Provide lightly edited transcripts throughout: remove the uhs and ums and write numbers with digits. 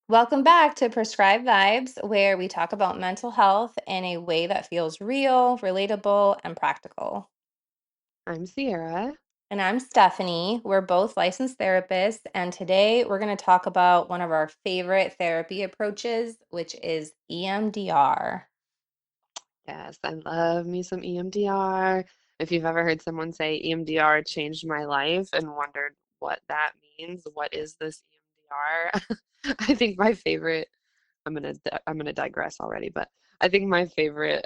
Welcome back to Prescribed Vibes, where we talk about mental health in a way that feels real, relatable, and practical. I'm Sierra. And I'm Stephanie. We're both licensed therapists, and today we're going to talk about one of our favorite therapy approaches, which is EMDR. Yes, I love me some EMDR. If you've ever heard someone say EMDR changed my life and wondered what that means, what is this EMDR? I think my favorite, I'm gonna digress already, but I think my favorite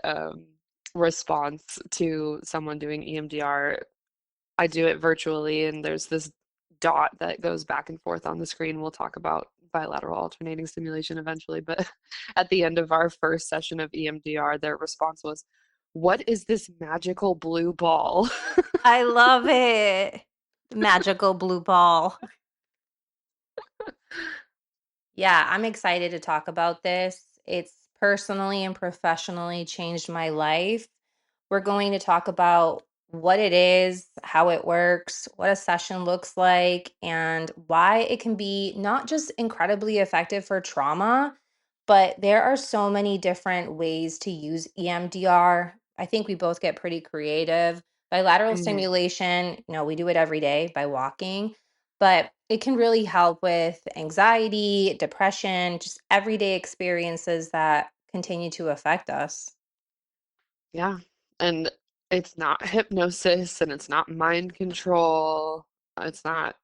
response to someone doing EMDR, I do it virtually, and there's this dot that goes back and forth on the screen. We'll talk about bilateral alternating stimulation eventually, but at the end of our first session of EMDR, their response was, "What is this magical blue ball?" I love it. Magical blue ball. Yeah, I'm excited to talk about this. It's personally and professionally changed my life. We're going to talk about what it is, how it works, what a session looks like, and why it can be not just incredibly effective for trauma, but there are so many different ways to use EMDR. I think we both get pretty creative. Bilateral Mhm. stimulation, we do it every day by walking, but it can really help with anxiety, depression, just everyday experiences that continue to affect us. Yeah. And it's not hypnosis and it's not mind control. It's not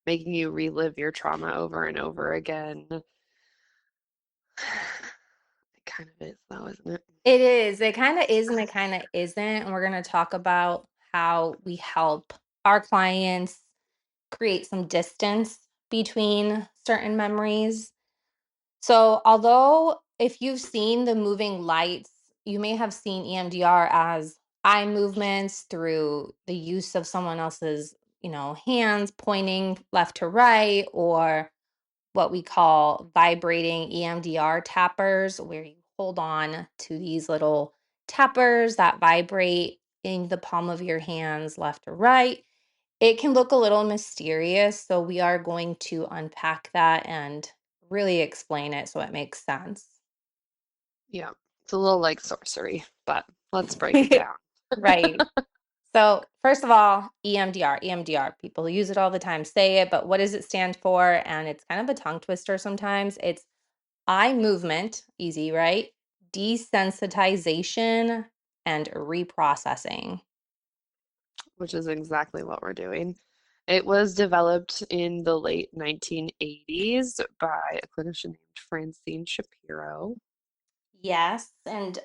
making you relive your trauma over and over again. It kind of is, though, isn't it? It is. It kind of is and it kind of isn't. And we're going to talk about how we help our clients create some distance between certain memories. So, although if you've seen the moving lights, you may have seen EMDR as eye movements through the use of someone else's, hands pointing left to right, or what we call vibrating EMDR tappers, where you hold on to these little tappers that vibrate in the palm of your hands, left to right. It can look a little mysterious, so we are going to unpack that and really explain it so it makes sense. Yeah. It's a little like sorcery, but let's break it down. Right. So, first of all, EMDR, EMDR, people use it all the time, say it, but what does it stand for? And it's kind of a tongue twister sometimes. It's eye movement, easy, right? Desensitization and reprocessing. Which is exactly what we're doing. It was developed in the late 1980s by a clinician named Francine Shapiro. Yes. And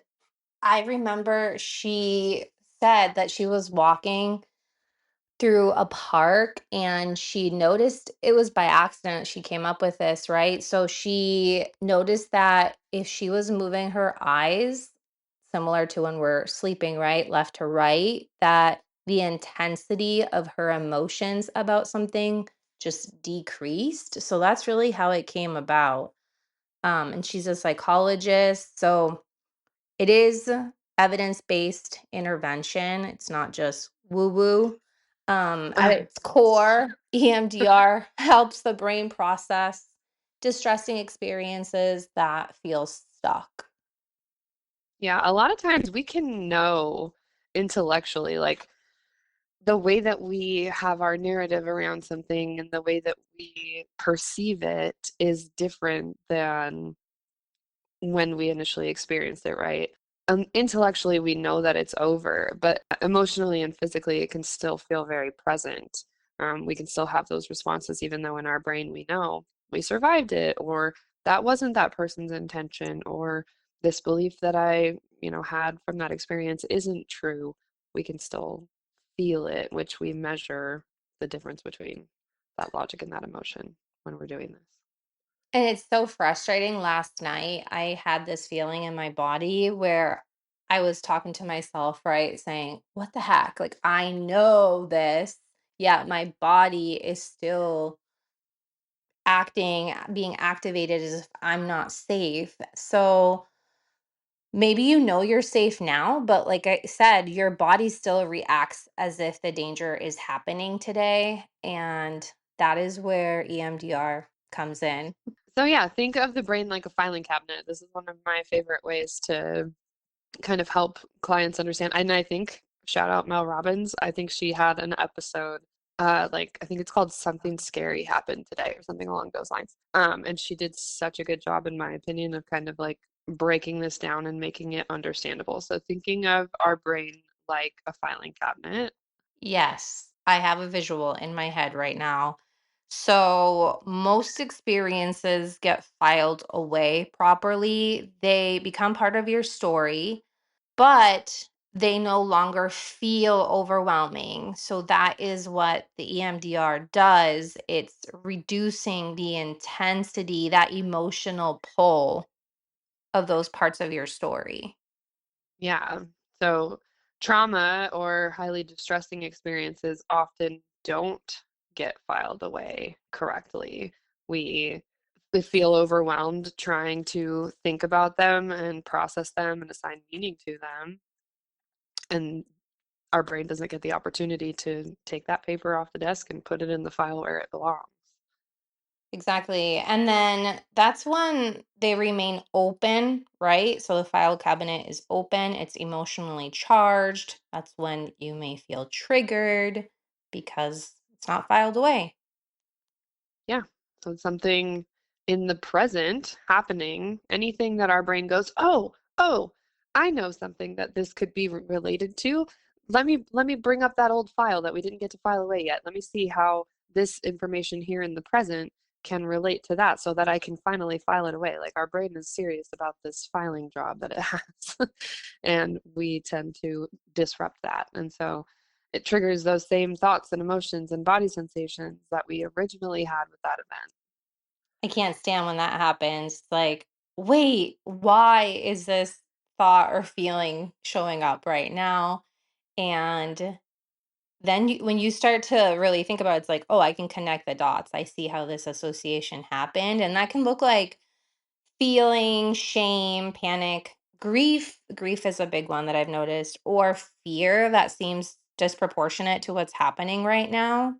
I remember she said that she was walking through a park and she noticed it was by accident she came up with this, right? So she noticed that if she was moving her eyes, similar to when we're sleeping, right, left to right, that the intensity of her emotions about something just decreased. So that's really how it came about. And she's a psychologist. So it is evidence-based intervention. It's not just woo-woo. At its core, EMDR helps the brain process distressing experiences that feel stuck. Yeah, a lot of times we can know intellectually, like the way that we have our narrative around something and the way that we perceive it is different than when we initially experienced it, right? Intellectually, we know that it's over, but emotionally and physically, it can still feel very present. We can still have those responses, even though in our brain we know we survived it, or that wasn't that person's intention, or this belief that I had from that experience isn't true. We can still feel it, which we measure the difference between that logic and that emotion when we're doing this. And it's so frustrating. Last night, I had this feeling in my body where I was talking to myself, right? Saying, what the heck? Like, I know this. Yeah, my body is still reacting, being activated as if I'm not safe. So maybe you know you're safe now, but like I said, your body still reacts as if the danger is happening today. And that is where EMDR comes in. So yeah, think of the brain like a filing cabinet. This is one of my favorite ways to kind of help clients understand. And I think, shout out Mel Robbins, I think she had an episode, like I think it's called Something Scary Happened Today or something along those lines. And she did such a good job, in my opinion, of kind of like breaking this down and making it understandable. So thinking of our brain like a filing cabinet. Yes, I have a visual in my head right now. So, most experiences get filed away properly. They become part of your story, but they no longer feel overwhelming. So, that is what the EMDR does. It's reducing the intensity, that emotional pull of those parts of your story. Yeah. So trauma or highly distressing experiences often don't get filed away correctly. We we feel overwhelmed trying to think about them and process them and assign meaning to them. And our brain doesn't get the opportunity to take that paper off the desk and put it in the file where it belongs. Exactly. And then that's when they remain open, right? So the file cabinet is open, it's emotionally charged. That's when you may feel triggered because it's not filed away. Yeah. So it's something in the present happening, anything that our brain goes, oh, I know something that this could be related to. Let me bring up that old file that we didn't get to file away yet. Let me see how this information here in the present can relate to that so that I can finally file it away. Like our brain is serious about this filing job that it has. And we tend to disrupt that. And so it triggers those same thoughts and emotions and body sensations that we originally had with that event. I can't stand when that happens. Like, wait, why is this thought or feeling showing up right now? And then when you start to really think about it, it's like, oh, I can connect the dots. I see how this association happened. And that can look like feeling, shame, panic, grief. Grief is a big one that I've noticed, or fear that seems disproportionate to what's happening right now.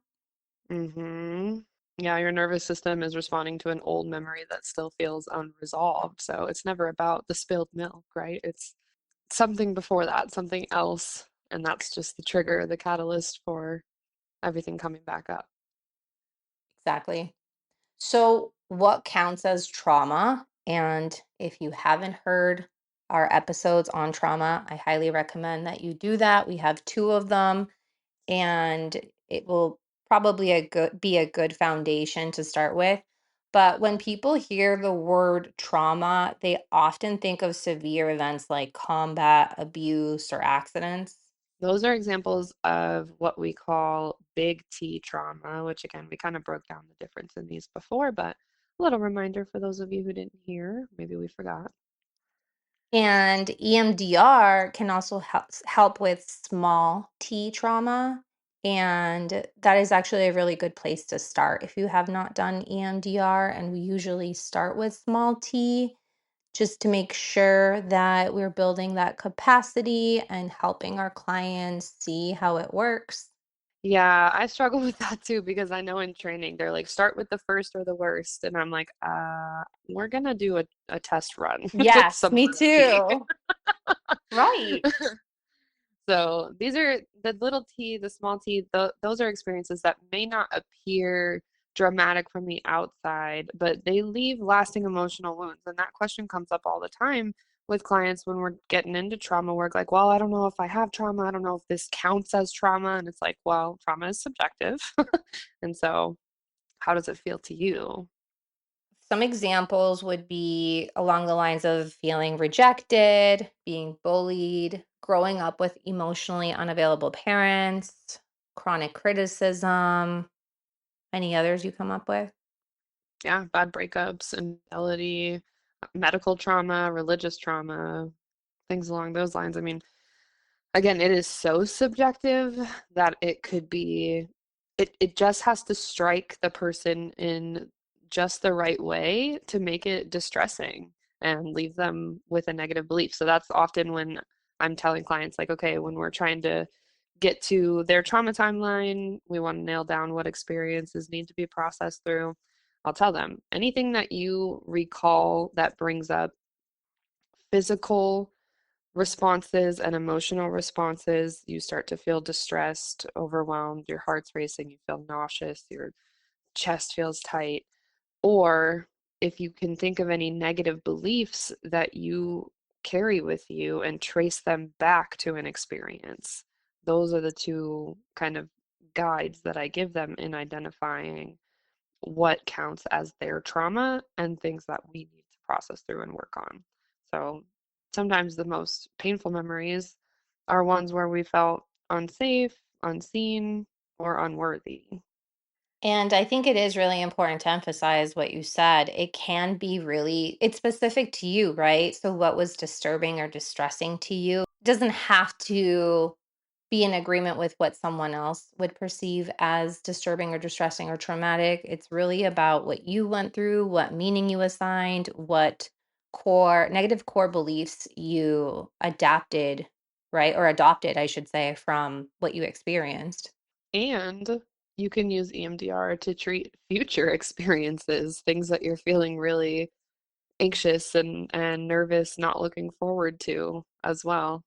Mm-hmm. Yeah, your nervous system is responding to an old memory that still feels unresolved. So it's never about the spilled milk, right? It's something before that, something else. And that's just the trigger, the catalyst for everything coming back up. Exactly. So, what counts as trauma? And if you haven't heard our episodes on trauma, I highly recommend that you do that. We have two of them, and it will probably be a good foundation to start with. But when people hear the word trauma, they often think of severe events like combat, abuse, or accidents. Those are examples of what we call big T trauma, which again, we kind of broke down the difference in these before, but a little reminder for those of you who didn't hear, maybe we forgot. And EMDR can also help with small T trauma. And that is actually a really good place to start if you have not done EMDR. And we usually start with small T just to make sure that we're building that capacity and helping our clients see how it works. Yeah, I struggle with that too because I know in training they're like, start with the first or the worst. And I'm like, we're gonna do a test run with Yes, some me little T. too. Right. So these are the little t, the small t, those are experiences that may not appear dramatic from the outside, but they leave lasting emotional wounds. And that question comes up all the time with clients when we're getting into trauma work, like, well, I don't know if I have trauma. I don't know if this counts as trauma. And it's like, well, trauma is subjective. And so, how does it feel to you? Some examples would be along the lines of feeling rejected, being bullied, growing up with emotionally unavailable parents, chronic criticism. Any others you come up with? Yeah, bad breakups, infidelity, medical trauma, religious trauma, things along those lines. I mean, again, it is so subjective that it could be, it just has to strike the person in just the right way to make it distressing and leave them with a negative belief. So that's often when I'm telling clients, like, okay, when we're trying to get to their trauma timeline, we want to nail down what experiences need to be processed through. I'll tell them anything that you recall that brings up physical responses and emotional responses, you start to feel distressed, overwhelmed, your heart's racing, you feel nauseous, your chest feels tight, or if you can think of any negative beliefs that you carry with you and trace them back to an experience. Those are the two kind of guides that I give them in identifying what counts as their trauma and things that we need to process through and work on. So sometimes the most painful memories are ones where we felt unsafe, unseen, or unworthy. And I think it is really important to emphasize what you said. It can be really, it's specific to you, right? So, what was disturbing or distressing to you doesn't have to be in agreement with what someone else would perceive as disturbing or distressing or traumatic. It's really about what you went through, what meaning you assigned, what negative core beliefs you adapted, right? Or adopted, I should say, from what you experienced. And you can use EMDR to treat future experiences, things that you're feeling really anxious and nervous, not looking forward to as well.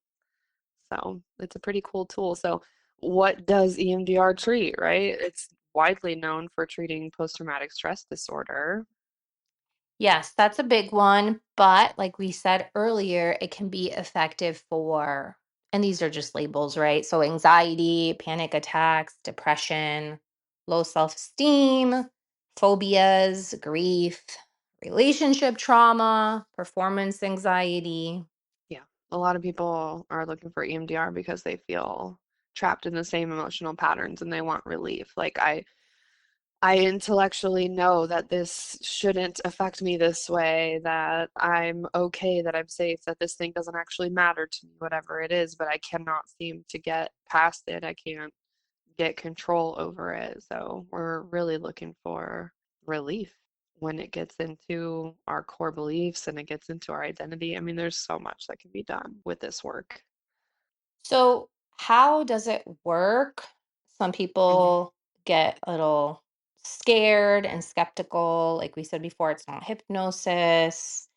So it's a pretty cool tool. So what does EMDR treat, right? It's widely known for treating post-traumatic stress disorder. Yes, that's a big one. But like we said earlier, it can be effective for, and these are just labels, right? So anxiety, panic attacks, depression, low self esteem, phobias, grief, relationship trauma, performance anxiety. Yeah, a lot of people are looking for EMDR because they feel trapped in the same emotional patterns and they want relief. Like I intellectually know that this shouldn't affect me this way, that I'm okay, that I'm safe, that this thing doesn't actually matter to me, whatever it is, but I cannot seem to get past it. I can't get control over it. So we're really looking for relief when it gets into our core beliefs and it gets into our identity. I mean, there's so much that can be done with this work. So, how does it work? Some Mhm. people get a little scared and skeptical. Like we said before, it's not hypnosis.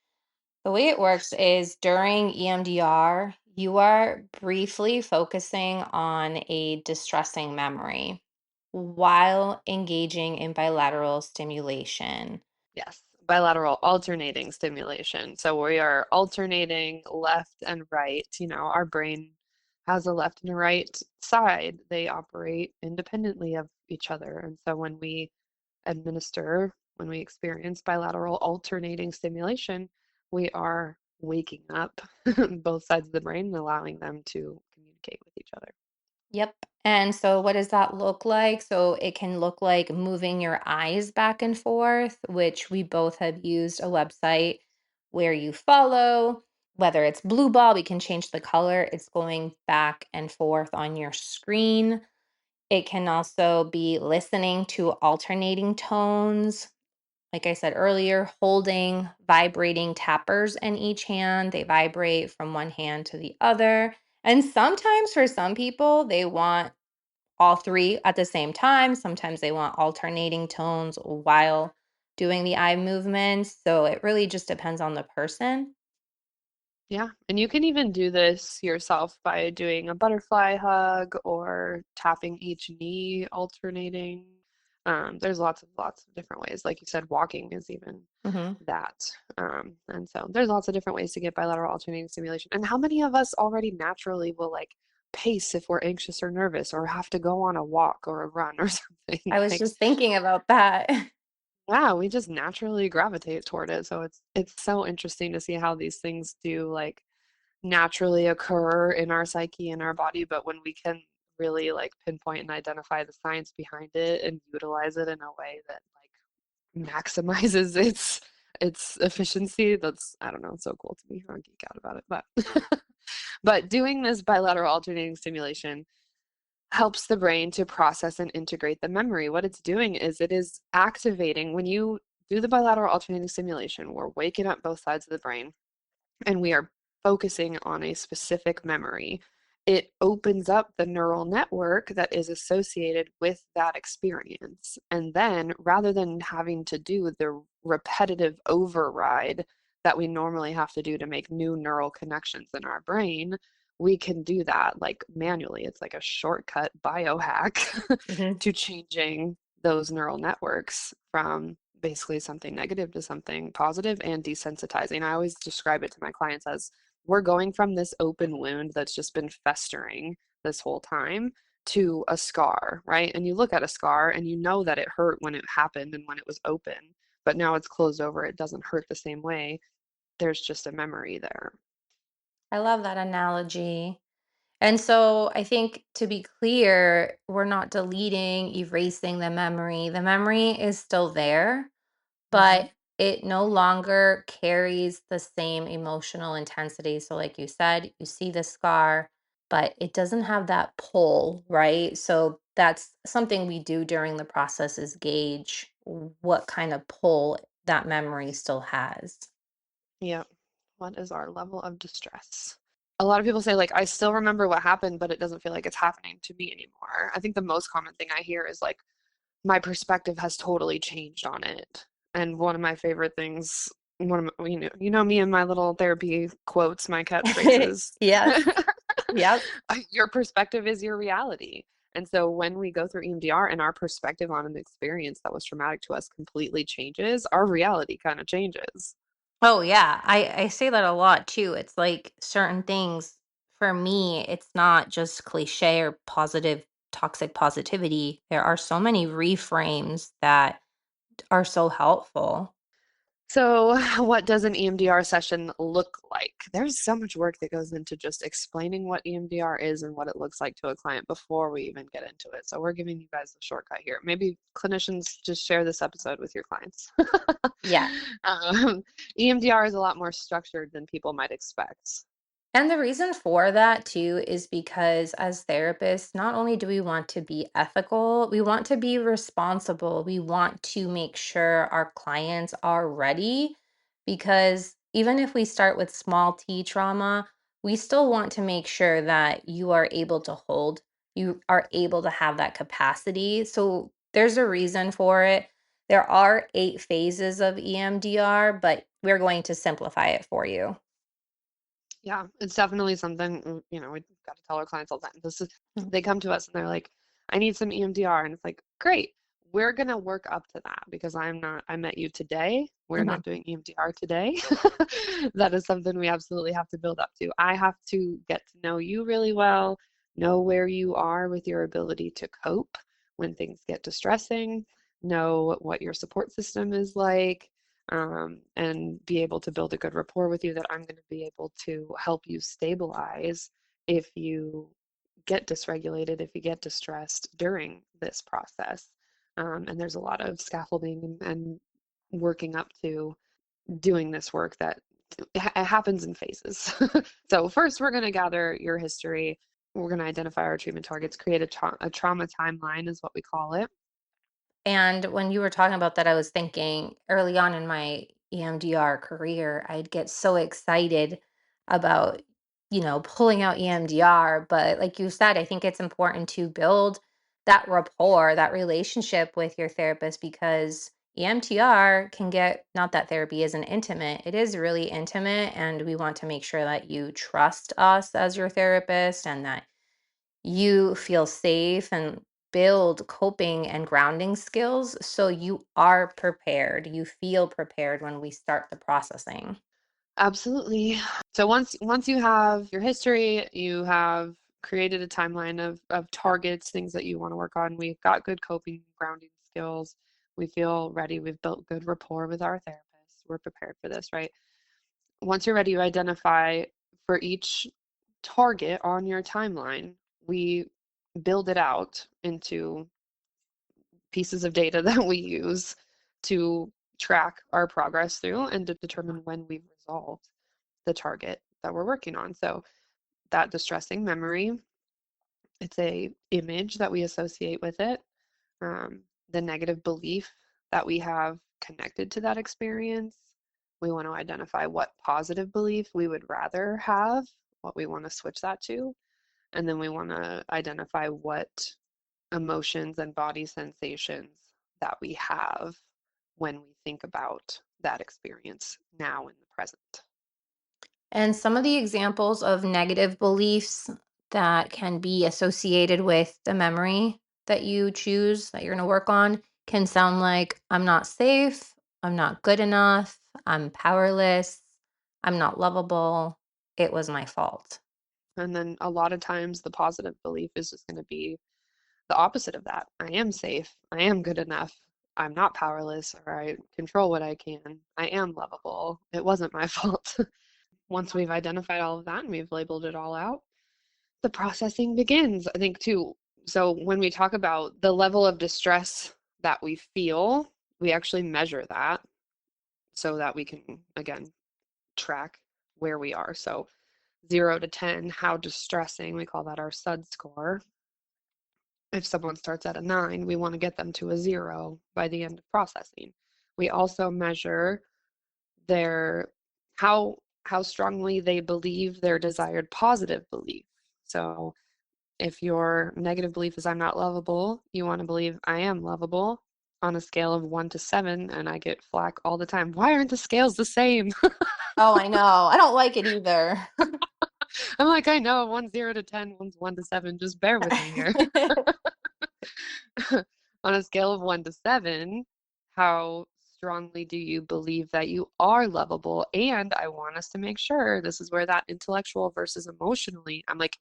The way it works is during EMDR, you are briefly focusing on a distressing memory while engaging in bilateral stimulation. Yes, bilateral alternating stimulation. So we are alternating left and right. You know, our brain has a left and a right side. They operate independently of each other. And so when we experience bilateral alternating stimulation, we are waking up both sides of the brain and allowing them to communicate with each other. Yep. And so, what does that look like? So, it can look like moving your eyes back and forth, which we both have used a website where you follow, whether it's blue ball, we can change the color. It's going back and forth on your screen. It can also be listening to alternating tones. Like I said earlier, holding vibrating tappers in each hand. They vibrate from one hand to the other. And sometimes for some people, they want all three at the same time. Sometimes they want alternating tones while doing the eye movements. So it really just depends on the person. Yeah, and you can even do this yourself by doing a butterfly hug or tapping each knee, alternating. There's lots of different ways. Like you said, walking is even Hmm. that. And so there's lots of different ways to get bilateral alternating stimulation. And how many of us already naturally will like pace if we're anxious or nervous or have to go on a walk or a run or something? I was Like, just thinking about that. yeah, we just naturally gravitate toward it. So it's so interesting to see how these things do like naturally occur in our psyche and our body, but when we can really like pinpoint and identify the science behind it and utilize it in a way that like maximizes its efficiency, that's I don't know, it's so cool to me. I geek out about it, but but doing this bilateral alternating stimulation helps the brain to process and integrate the memory. What it's doing is it is activating when you do the bilateral alternating stimulation, we're waking up both sides of the brain and we are focusing on a specific memory, it opens up the neural network that is associated with that experience. And then rather than having to do the repetitive override that we normally have to do to make new neural connections in our brain, we can do that like manually. It's like a shortcut biohack Hmm. to changing those neural networks from basically something negative to something positive and desensitizing. I always describe it to my clients as we're going from this open wound that's just been festering this whole time to a scar, right? And you look at a scar and you know that it hurt when it happened and when it was open, but now it's closed over. It doesn't hurt the same way. There's just a memory there. I love that analogy. And so I think to be clear, we're not deleting, erasing the memory. The memory is still there, Hmm. but it no longer carries the same emotional intensity. So, like you said, you see the scar, but it doesn't have that pull, right? So, that's something we do during the process is gauge what kind of pull that memory still has. Yep. What is our level of distress? A lot of people say, like, I still remember what happened, but it doesn't feel like it's happening to me anymore. I think the most common thing I hear is like, my perspective has totally changed on it. And one of my favorite things, one of my, you know me and my little therapy quotes, my catchphrases. Yes. Yep. Your perspective is your reality. And so when we go through EMDR and our perspective on an experience that was traumatic to us completely changes, our reality kind of changes. Oh yeah, I say that a lot too. It's like certain things for me, it's not just cliche or positive toxic positivity. There are so many reframes that are so helpful. So, what does an EMDR session look like? There's so much work that goes into just explaining what EMDR is and what it looks like to a client before we even get into it. So, we're giving you guys the shortcut here. Maybe clinicians just share this episode with your clients. Yeah. um, EMDR is a lot more structured than people might expect. And the reason for that too is because as therapists, not only do we want to be ethical, we want to be responsible. We want to make sure our clients are ready because even if we start with small t trauma, we still want to make sure that you are able to hold, you are able to have that capacity. So there's a reason for it. There are 8 phases of EMDR, but we're going to simplify it for you. Yeah, it's definitely something, we've got to tell our clients all the time. They come to us and they're like, I need some EMDR. And it's like, great, we're going to work up to that because I met you today. We're Mhm. not doing EMDR today. That is something we absolutely have to build up to. I have to get to know you really well, know where you are with your ability to cope when things get distressing, know what your support system is like, and be able to build a good rapport with you that I'm going to be able to help you stabilize if you get dysregulated, if you get distressed during this process. And there's a lot of scaffolding and working up to doing this work that it happens in phases. So, first, we're going to gather your history. We're going to identify our treatment targets, create a trauma timeline, is what we call it. And when you were talking about that, I was thinking early on in my EMDR career, I'd get so excited about, pulling out EMDR. But like you said, I think it's important to build that rapport, that relationship with your therapist because EMDR can get, not that therapy isn't intimate, it is really intimate. And we want to make sure that you trust us as your therapist and that you feel safe and build coping and grounding skills so you are prepared. You feel prepared when we start the processing. Absolutely. So once you have your history, you have created a timeline of targets, things that you want to work on. We've got good coping, grounding skills. We feel ready. We've built good rapport with our therapist. We're prepared for this, right? Once you're ready, you identify for each target on your timeline. We build it out into pieces of data that we use to track our progress through and to determine when we've resolved the target that we're working on. So that distressing memory, it's a image that we associate with it. The negative belief that we have connected to that experience. We want to identify what positive belief we would rather have, what we want to switch that to, and then we want to identify what emotions and body sensations that we have when we think about that experience now in the present. And some of the examples of negative beliefs that can be associated with the memory that you choose that you're going to work on can sound like I'm not safe, I'm not good enough, I'm powerless, I'm not lovable, it was my fault. And then a lot of times the positive belief is just going to be the opposite of that. I am safe. I am good enough. I'm not powerless, or I control what I can. I am lovable. It wasn't my fault. Once we've identified all of that and we've labeled it all out, the processing begins, I think, too. So when we talk about the level of distress that we feel, we actually measure that so that we can, again, track where we are. So 0 to 10, how distressing, we call that our SUD score. If someone starts at a 9, we want to get them to a 0 by the end of processing. We also measure their how strongly they believe their desired positive belief. So if your negative belief is I'm not lovable, you want to believe I am lovable on a scale of 1 to 7, and I get flack all the time. Why aren't the scales the same? Oh, I know. I don't like it either. I'm like, I know, one's 0 to 10, one's 1 to 7. Just bear with me here. On a scale of 1 to 7, how strongly do you believe that you are lovable? And I want us to make sure this is where that intellectual versus emotionally, I'm like,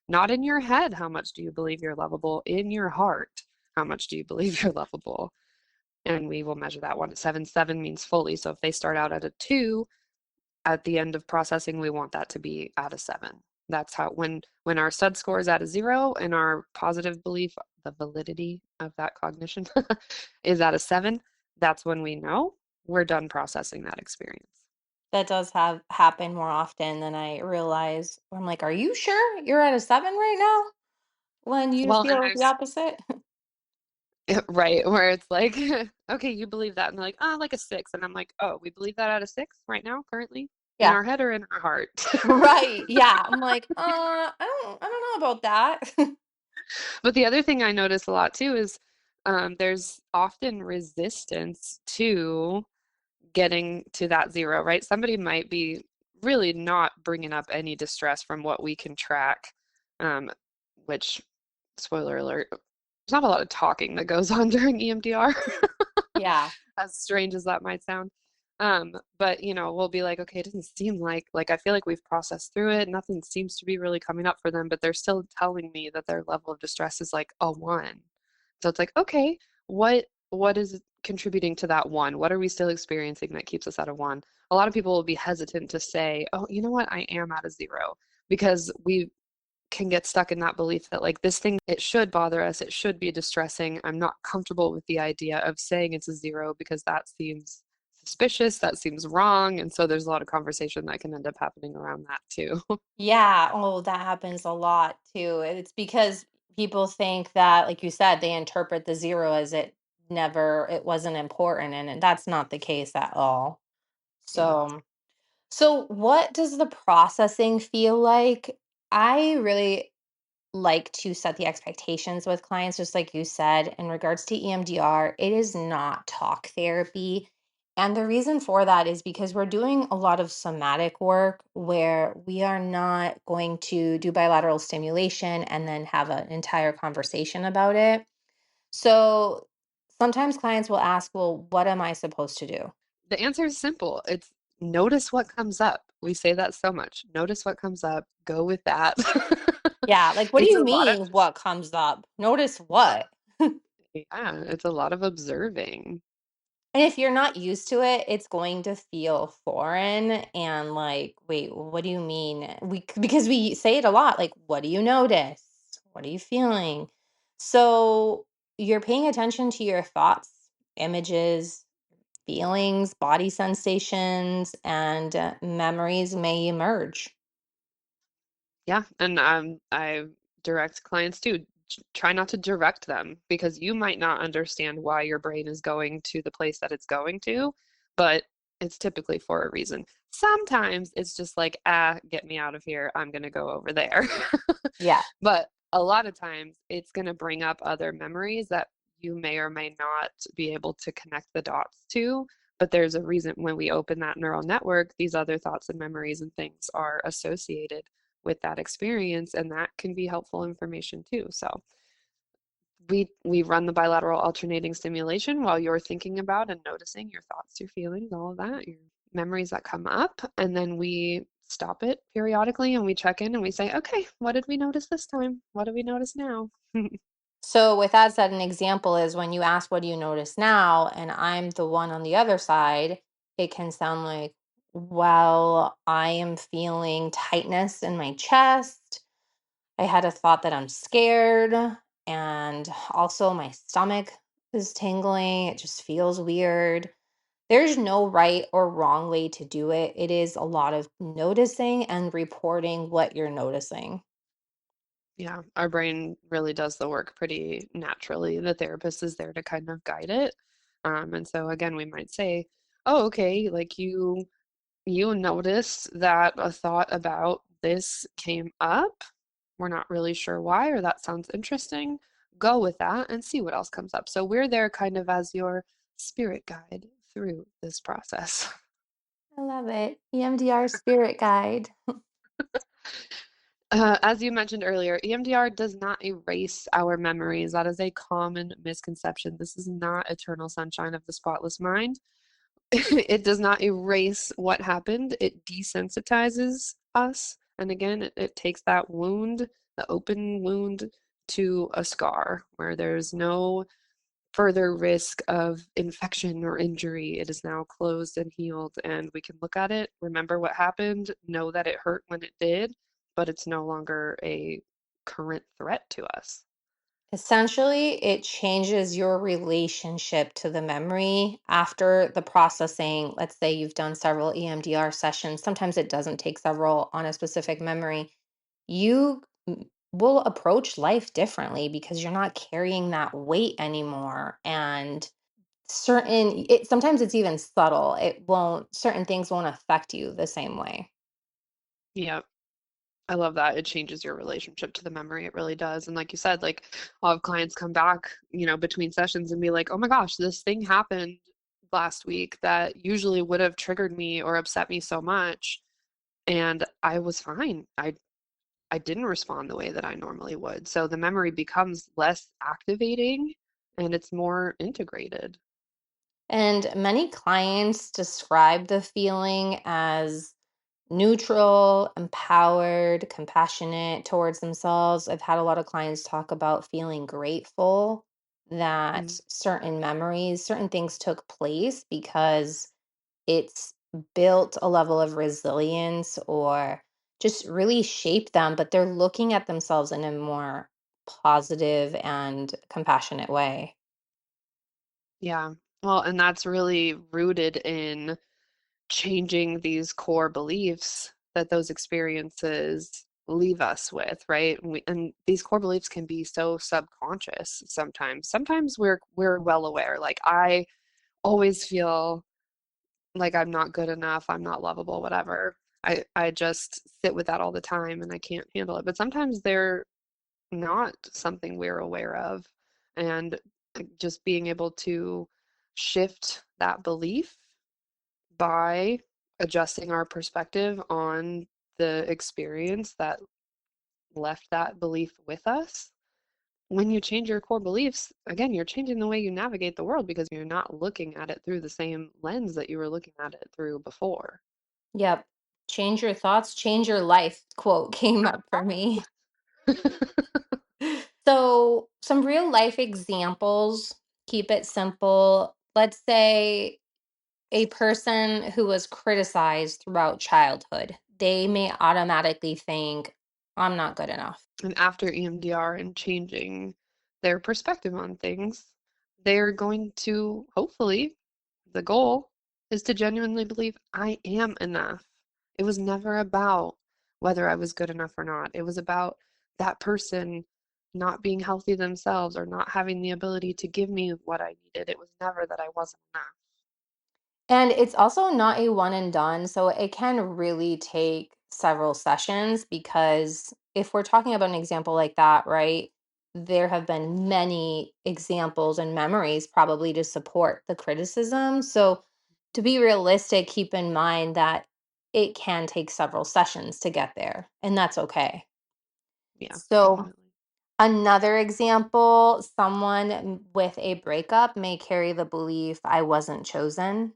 not in your head, how much do you believe you're lovable? In your heart, how much do you believe you're lovable? And we will measure that 1 to 7. 7 means fully. So if they start out at a 2, at the end of processing, we want that to be at a 7. That's how when our SUD score is at a 0 and our positive belief, the validity of that cognition is at a 7, that's when we know we're done processing that experience. That does have happen more often than I realize. I'm like, are you sure you're at a 7 right now when you Well, and feel the opposite? right, where it's like, okay, you believe that, and they're like, like a 6, and I'm like, oh, we believe that at a 6 right now, currently, in Yeah. our head or in our heart. Right. Yeah. I'm like, I don't know about that. But the other thing I notice a lot too is there's often resistance to getting to that 0, right? Somebody might be really not bringing up any distress from what we can track, um, which, spoiler alert, there's not a lot of talking that goes on during EMDR, Yeah. as strange as that might sound. But we'll be like, okay, it doesn't seem like I feel like we've processed through it. Nothing seems to be really coming up for them, but they're still telling me that their level of distress is like a 1. So it's like, okay, what is contributing to that 1? What are we still experiencing that keeps us at a 1? A lot of people will be hesitant to say, oh, you know what, I am at a 0, because we can get stuck in that belief that like this thing, it should bother us, it should be distressing. I'm not comfortable with the idea of saying it's a 0 because that seems suspicious, that seems wrong. And so there's a lot of conversation that can end up happening around that too. Yeah. Oh, that happens a lot too. It's because people think that, like you said, they interpret the 0 as it wasn't important. And that's not the case at all. Yeah. So what does the processing feel like? I really like to set the expectations with clients, just like you said, in regards to EMDR. It is not talk therapy. And the reason for that is because we're doing a lot of somatic work where we are not going to do bilateral stimulation and then have an entire conversation about it. So sometimes clients will ask, well, what am I supposed to do? The answer is simple. It's notice what comes up. We say that so much. Notice what comes up. Go with that. Yeah, like, what do It's you a lot of mean, just, what comes up? Notice what? yeah, it's a lot of observing. And if you're not used to it, it's going to feel foreign and like, wait, what do you mean? Because we say it a lot, like, what do you notice? What are you feeling? So you're paying attention to your thoughts, images, feelings, body sensations, and memories may emerge. Yeah, and I direct clients too. try not to direct them because you might not understand why your brain is going to the place that it's going to, but it's typically for a reason. Sometimes it's just like, ah, get me out of here. I'm going to go over there. Yeah. But a lot of times it's going to bring up other memories that you may or may not be able to connect the dots to. But there's a reason when we open that neural network, these other thoughts and memories and things are associated with that experience, and that can be helpful information too. So we run the bilateral alternating stimulation while you're thinking about and noticing your thoughts, your feelings, all of that, your memories that come up, and then we stop it periodically and we check in and we say, okay, what did we notice this time? What do we notice now? So, with that said, an example is when you ask, what do you notice now? And I'm the one on the other side, it can sound like, well, I am feeling tightness in my chest. I had a thought that I'm scared. And also, my stomach is tingling. It just feels weird. There's no right or wrong way to do it. It is a lot of noticing and reporting what you're noticing. Yeah, our brain really does the work pretty naturally. The therapist is there to kind of guide it. And so again, we might say, oh, okay, like you noticed that a thought about this came up. We're not really sure why, or that sounds interesting. Go with that and see what else comes up. So we're there kind of as your spirit guide through this process. I love it. EMDR spirit guide. As you mentioned earlier, EMDR does not erase our memories. That is a common misconception. This is not eternal sunshine of the spotless mind. It does not erase what happened. It desensitizes us. And again, it takes that wound, the open wound, to a scar where there's no further risk of infection or injury. It is now closed and healed, and we can look at it, remember what happened, know that it hurt when it did, but it's no longer a current threat to us. Essentially, it changes your relationship to the memory after the processing. Let's say you've done several EMDR sessions. Sometimes it doesn't take several on a specific memory. You will approach life differently because you're not carrying that weight anymore. And sometimes it's even subtle. Certain things won't affect you the same way. Yeah, I love that. It changes your relationship to the memory. It really does. And like you said, like I'll have clients come back, between sessions and be like, oh my gosh, this thing happened last week that usually would have triggered me or upset me so much. And I was fine. I didn't respond the way that I normally would. So the memory becomes less activating and it's more integrated. And many clients describe the feeling as neutral, empowered, compassionate towards themselves. I've had a lot of clients talk about feeling grateful that Mm, certain memories, certain things took place because it's built a level of resilience or just really shaped them, but they're looking at themselves in a more positive and compassionate way. yeah. Well, and that's really rooted in changing these core beliefs that those experiences leave us with, right? And these core beliefs can be so subconscious sometimes. Sometimes we're well aware. Like I always feel like I'm not good enough, I'm not lovable, whatever. I just sit with that all the time and I can't handle it. But sometimes they're not something we're aware of. And just being able to shift that belief by adjusting our perspective on the experience that left that belief with us. When you change your core beliefs, again, you're changing the way you navigate the world because you're not looking at it through the same lens that you were looking at it through before. Yep. Change your thoughts, change your life quote came up for me. So, some real life examples, keep it simple. Let's say a person who was criticized throughout childhood, they may automatically think, I'm not good enough. And after EMDR and changing their perspective on things, they're going to hopefully, the goal is to genuinely believe I am enough. It was never about whether I was good enough or not. It was about that person not being healthy themselves or not having the ability to give me what I needed. It was never that I wasn't enough. And it's also not a one and done. So it can really take several sessions because if we're talking about an example like that, right, there have been many examples and memories probably to support the criticism. So to be realistic, keep in mind that it can take several sessions to get there, and that's okay. Yeah, So definitely. another example, someone with a breakup may carry the belief I wasn't chosen.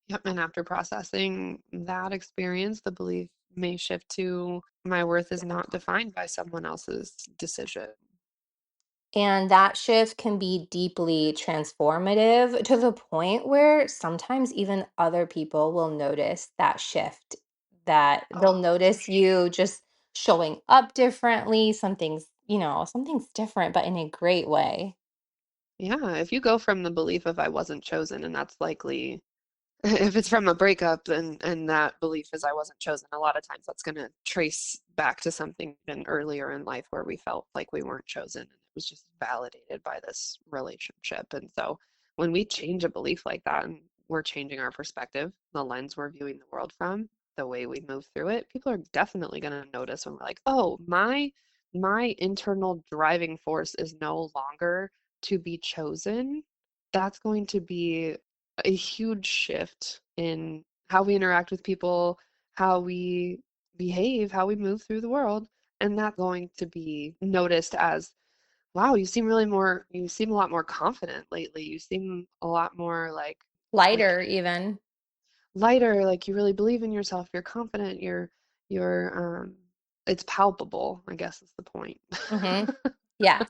Yep. And after processing that experience, the belief may shift to my worth is not defined by someone else's decision. And that shift can be deeply transformative to the point where sometimes even other people will notice that shift, that they'll Oh, notice you just showing up differently. Something's different, but in a great way. yeah. If you go from the belief of I wasn't chosen, and that's likely if it's from a breakup and that belief is I wasn't chosen, a lot of times that's going to trace back to something even earlier in life where we felt like we weren't chosen and it was just validated by this relationship. And so when we change a belief like that and we're changing our perspective, the lens we're viewing the world from, the way we move through it, people are definitely going to notice when we're like, "Oh, my internal driving force is no longer to be chosen." That's going to be a huge shift in how we interact with people, how we behave, how we move through the world. And that's going to be noticed as, wow, you seem a lot more confident lately. You seem a lot more like Lighter, even. lighter, like you really believe in yourself, you're confident, you're it's palpable, I guess is the point. Hmm. Yeah.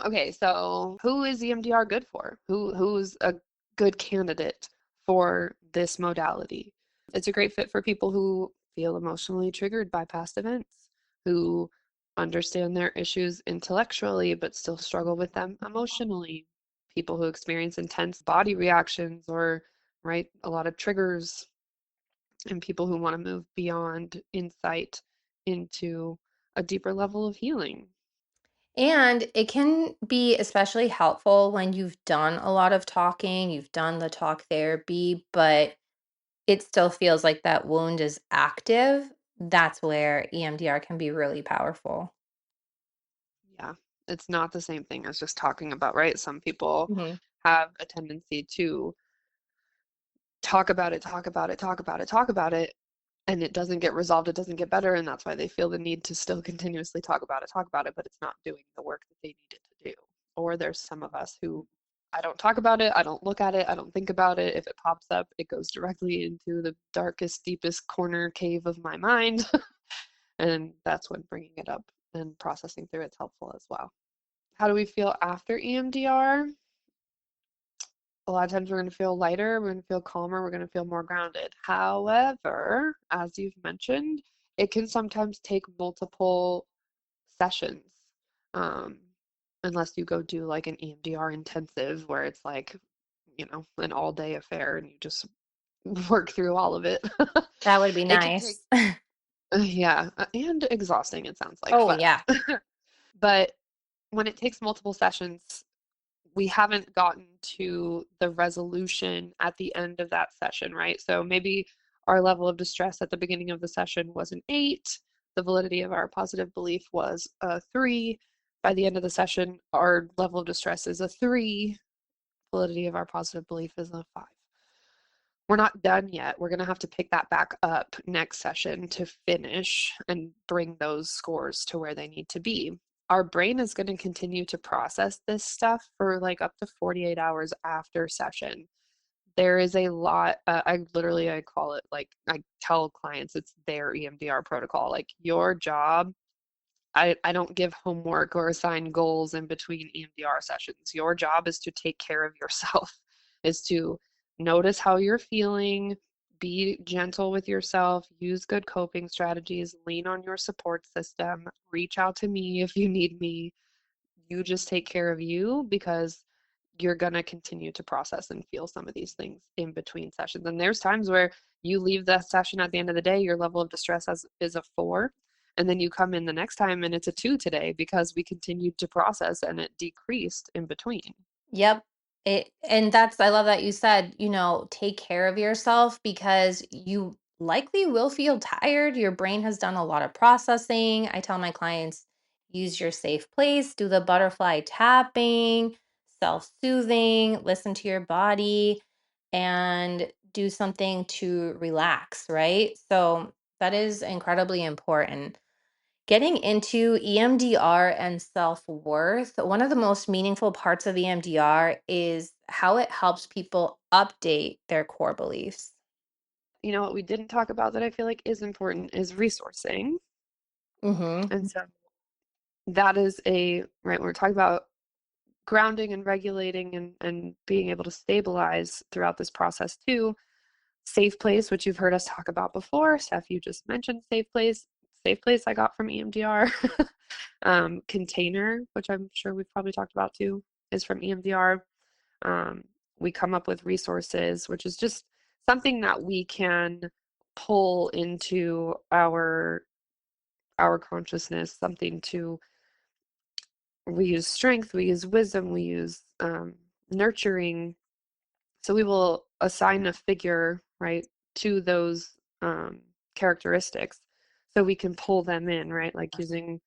Okay, so who is EMDR good for? Who's a good candidate for this modality? It's a great fit for people who feel emotionally triggered by past events, who understand their issues intellectually but still struggle with them emotionally, people who experience intense body reactions or right a lot of triggers, and people who want to move beyond insight into a deeper level of healing. And it can be especially helpful when you've done a lot of talking, you've done the talk therapy, but it still feels like that wound is active. That's where EMDR can be really powerful. Yeah, it's not the same thing as just talking about, right? Some people Mhm. have a tendency to talk about it, talk about it, talk about it, talk about it, and it doesn't get resolved, it doesn't get better, and that's why they feel the need to still continuously talk about it, but it's not doing the work that they need it to do. Or there's some of us who I don't talk about it, I don't look at it, I don't think about it. If it pops up, it goes directly into the darkest, deepest corner cave of my mind. And that's when bringing it up and processing through it's helpful as well. How do we feel after EMDR? A lot of times we're going to feel lighter, we're going to feel calmer, we're going to feel more grounded. However, as you've mentioned, it can sometimes take multiple sessions. Um, Unless you go do like an EMDR intensive where it's like, an all-day affair and you just work through all of it. That would be It can take, nice. yeah, and exhausting, it sounds like, Oh, but yeah. but when it takes multiple sessions, we haven't gotten to the resolution at the end of that session, right? So maybe our level of distress at the beginning of the session was an 8. The validity of our positive belief was a 3. By the end of the session, our level of distress is a 3. Validity of our positive belief is a 5. We're not done yet. We're going to have to pick that back up next session to finish and bring those scores to where they need to be. Our brain is going to continue to process this stuff for like up to 48 hours after session. There is a lot, I call it like, I tell clients it's their EMDR protocol. Like your job, I don't give homework or assign goals in between EMDR sessions. Your job is to take care of yourself, is to notice how you're feeling, be gentle with yourself, use good coping strategies, lean on your support system, reach out to me if you need me. You just take care of you because you're going to continue to process and feel some of these things in between sessions. And there's times where you leave that session at the end of the day, your level of distress is a 4. And then you come in the next time and it's a 2 today because we continued to process and it decreased in between. Yep. And that's, I love that you said, take care of yourself because you likely will feel tired. Your brain has done a lot of processing. I tell my clients, use your safe place, do the butterfly tapping, self-soothing, listen to your body, and do something to relax, right? So that is incredibly important. Getting into EMDR and self worth, one of the most meaningful parts of EMDR is how it helps people update their core beliefs. You know what we didn't talk about that I feel like is important is resourcing. Hmm. And so that is right, when we're talking about grounding and regulating and being able to stabilize throughout this process too. Safe place, which you've heard us talk about before. Steph, you just mentioned safe place. Safe place I got from EMDR. Container, which I'm sure we've probably talked about too, is from EMDR. Um, we come up with resources, which is just something that we can pull into our consciousness, something to we use strength, we use wisdom, we use nurturing. So we will assign a figure, right, to those characteristics so we can pull them in, right? Like using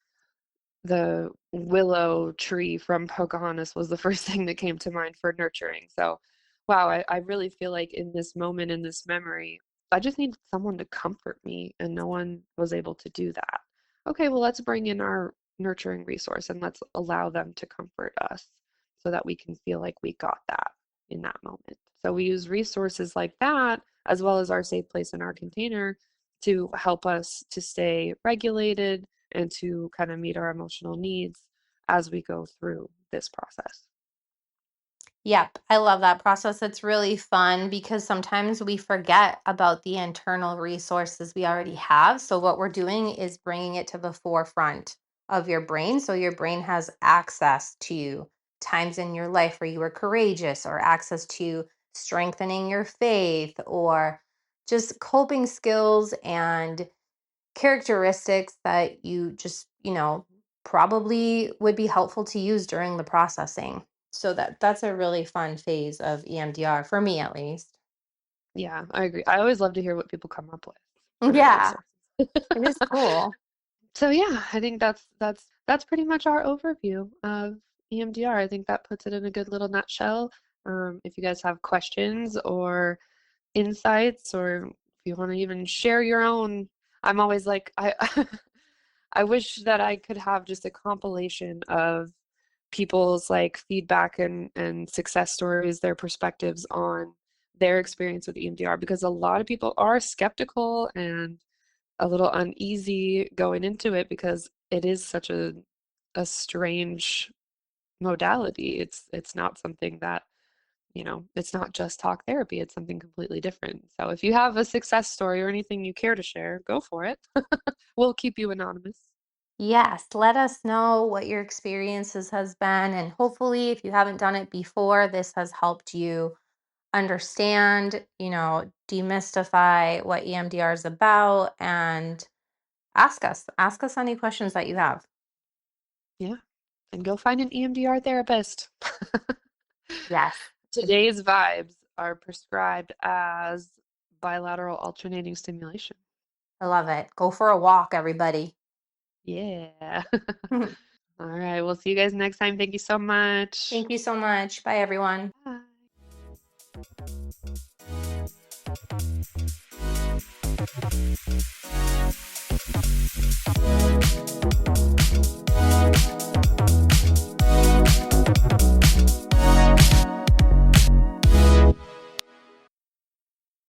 the willow tree from Pocahontas was the first thing that came to mind for nurturing. So, wow, I really feel like in this moment, in this memory, I just need someone to comfort me, and no one was able to do that. Okay, well, let's bring in our nurturing resource and let's allow them to comfort us so that we can feel like we got that in that moment. So, we use resources like that, as well as our safe place in our container, to help us to stay regulated and to kind of meet our emotional needs as we go through this process. Yep, I love that process. It's really fun because sometimes we forget about the internal resources we already have. So, what we're doing is bringing it to the forefront of your brain. So, your brain has access to times in your life where you were courageous, or access to strengthening your faith, or just coping skills and characteristics that you just, probably would be helpful to use during the processing. So that's a really fun phase of EMDR for me at least. Yeah, I agree. I always love to hear what people come up with for their Yeah, resources. it is cool. So yeah, I think that's pretty much our overview of EMDR. I think that puts it in a good little nutshell. If you guys have questions or insights, or if you want to even share your own, I'm always like I I wish that I could have just a compilation of people's like feedback and success stories, their perspectives on their experience with EMDR, because a lot of people are skeptical and a little uneasy going into it because it is such a strange modality. It's not something that, it's not just talk therapy, it's something completely different. So if you have a success story or anything you care to share, go for it. We'll keep you anonymous. Yes, let us know what your experiences has been, and hopefully if you haven't done it before, this has helped you understand, demystify what EMDR is about, and ask us any questions that you have. Yeah. And go find an EMDR therapist. Yes. Today's vibes are prescribed as bilateral alternating stimulation. I love it. Go for a walk, everybody. Yeah. All right. We'll see you guys next time. Thank you so much. Thank you so much. Bye, everyone. Bye.